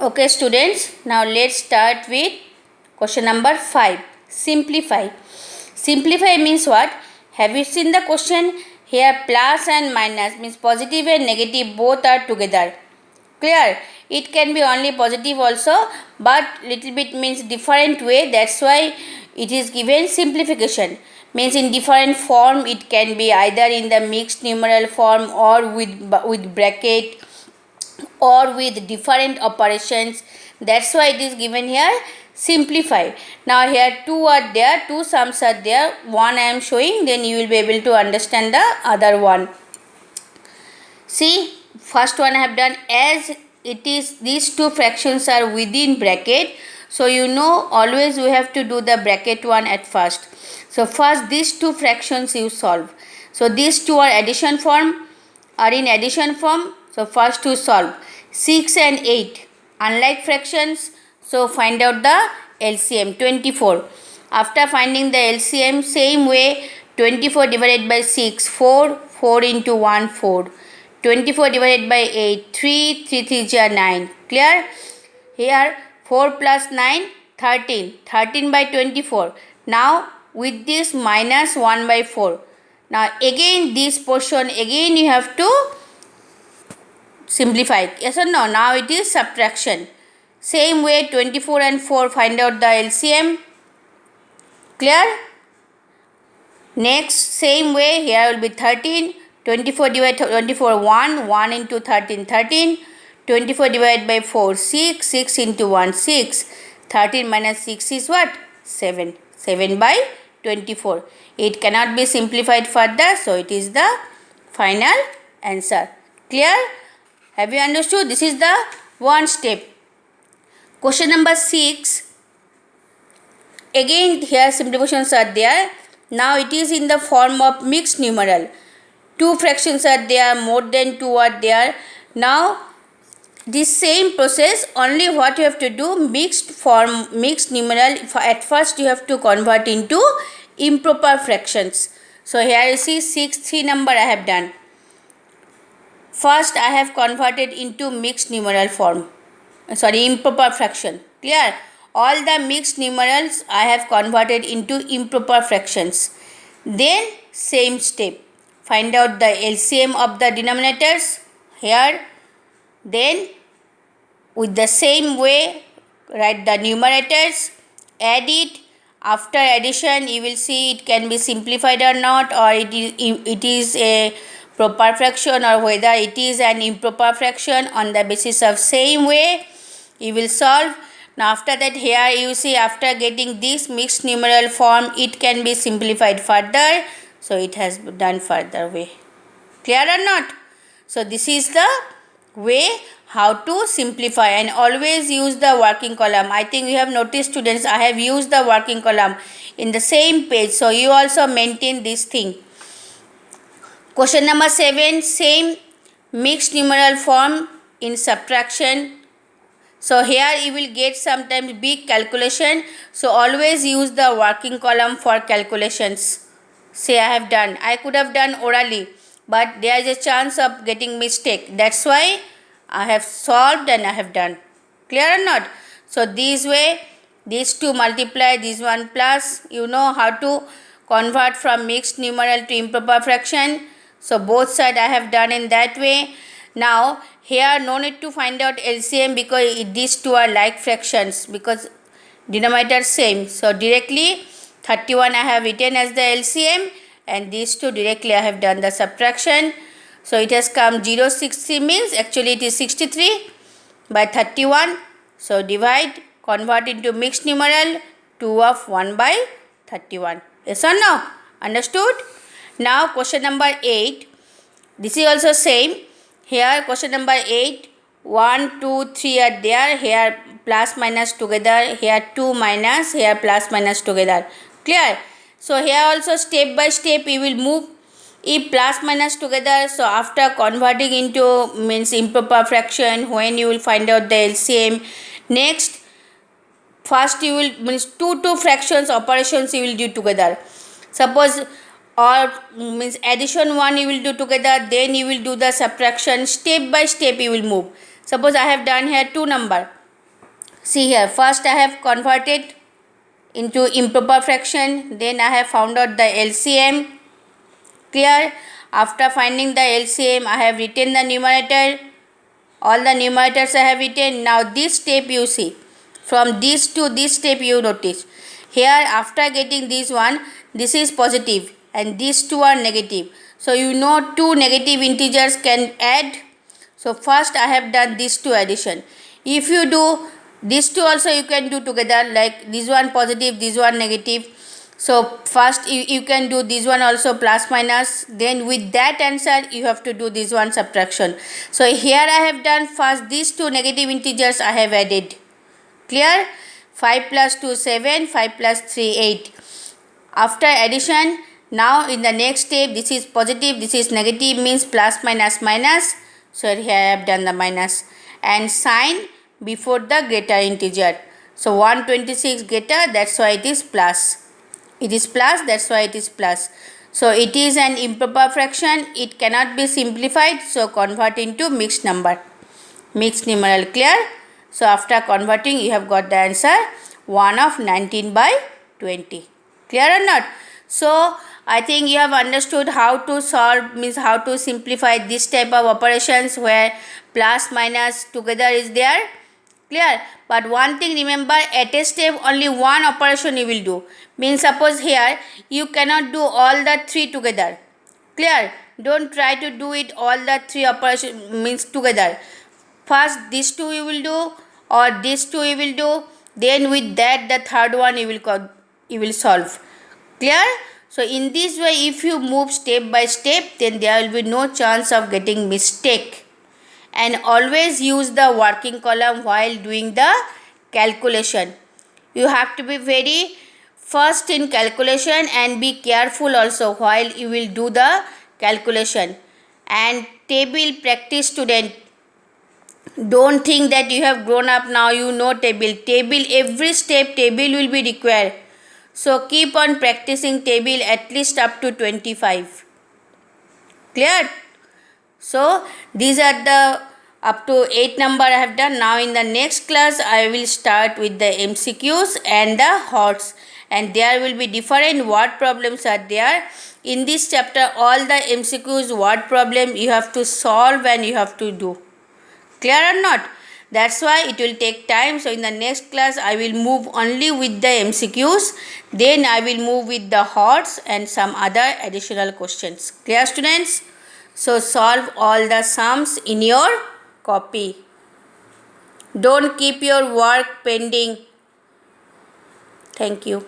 Okay, students, now let's start with question number 5. Simplify. Simplify means what? Have you seen the question? Here plus and minus means positive and negative both are together. Clear? It can be only positive also, but little bit means different way. That's why it is given simplification. Means in different form. It can be either in the mixed numeral form or with bracket or with different operations. That's why it is given here simplify. Now here two are there, two sums are there, one I am showing, then you will be able to understand the other one. See, first one I have done, as it is these two fractions are within bracket, so you know always we have to do the bracket one at first. So first these two fractions you solve. So these two are addition form, so first to solve 6 and 8 unlike fractions, so find out the LCM 24. After finding the LCM, same way 24 divided by 6 4 into 1 4, 24 divided by 8 3 3 are 9. Clear? Here 4 plus 9 13 by 24. Now with this minus 1 by 4. Now again this portion again you have to simplify. Yes or no? Now it is subtraction. Same way 24 and 4 find out the LCM. Clear? Next same way here will be 13. 24 divided 24 1 into 13 13. 24 divided by 4 6 into 1 6. 13 minus 6 is what? 7 by 24. It cannot be simplified further, so it is the final answer. Clear? Have you understood? This is the one step. Question number 6. Again here simplifications are there. Now it is in the form of mixed numeral. Two fractions are there, more than two are there. Now this same process, only what you have to do, mixed numeral, at first you have to convert into improper fractions. So here you see 3 number I have done. First I have converted into mixed numeral form, improper fraction. Clear? All the mixed numerals I have converted into improper fractions. Then same step, find out the LCM of the denominators here. Then with the same way write the numerators, add it. After addition you will see it can be simplified or not, or it is a proper fraction or whether it is an improper fraction. On the basis of same way you will solve. Now after that here you see, after getting this mixed numeral form, it can be simplified further, so it has done further way. Clear or not? So this is the way how to simplify, and always use the working column. I think you have noticed, students, I have used the working column in the same page, so you also maintain this thing. Question number 7, same mixed numeral form in subtraction. So here you will get sometimes big calculation, so always use the working column for calculations. Say I have done, I could have done orally, but there is a chance of getting mistake. That's why I have solved and I have done. Clear or not? So this way, these two multiply, this one plus. You know how to convert from mixed numeral to improper fraction. So both sides I have done in that way. Now here no need to find out LCM because these two are like fractions, because denominator same. So directly 31 I have written as the LCM, and these two directly I have done the subtraction. So it has come 063 means actually it is 63 by 31. So divide, convert into mixed numeral, 2 of 1 by 31. Yes or no? Understood? Now question number 8. This is also same. Here question number 8. 1, 2, 3 are there. Here plus minus together. Here 2 minus. Here plus minus together. Clear? So here also step by step we will move. If plus minus together, so after converting into means improper fraction, when you will find out the LCM. Next, first you will means two fractions operations you will do together. Suppose, or means addition one you will do together, then you will do the subtraction. Step by step you will move. Suppose I have done here 2 number. See here, first I have converted into improper fraction, then I have found out the LCM. Clear? After finding the LCM, I have written the numerator. All the numerators I have written. Now this step you see. From this to this step you notice. Here after getting this one, this is positive and these two are negative. So you know two negative integers can add. So first I have done these two addition. If you do these two also you can do together, like this one positive, this one negative. So first you can do this one also plus minus, then with that answer you have to do this one subtraction. So here I have done first these two negative integers I have added. Clear? 5 plus 2 7, 5 plus 3 8. After addition, now in the next step this is positive, this is negative, means plus minus minus. So here I have done the minus and sign before the greater integer. So 126 greater, that's why it is plus. It is plus, that's why it is plus. So it is an improper fraction, it cannot be simplified, so convert into mixed number. Mixed numeral. Clear? So after converting you have got the answer 1 of 19 by 20. Clear or not? So I think you have understood how to solve, means how to simplify this type of operations where plus minus together is there. Clear? But one thing remember, at a step only one operation you will do. Means suppose here you cannot do all the three together. Clear? Don't try to do it all the three operation means together. First these two you will do or these two you will do, then with that the third one you will solve. Clear? So in this way if you move step by step, then there will be no chance of getting mistake. And always use the working column while doing the calculation. You have to be very first in calculation and be careful also while you will do the calculation. And table practice student, don't think that you have grown up now you know table. Table, every step table will be required. So keep on practicing table at least up to 25. Clear? So these are the up to 8 number I have done. Now in the next class I will start with the MCQs and the HOTS, and there will be different word problems are there. In this chapter all the MCQs word problem you have to solve and you have to do. Clear or not? That's why it will take time. So in the next class I will move only with the MCQs, then I will move with the HOTS and some other additional questions. Clear students? So solve all the sums in your copy. Don't keep your work pending. Thank you.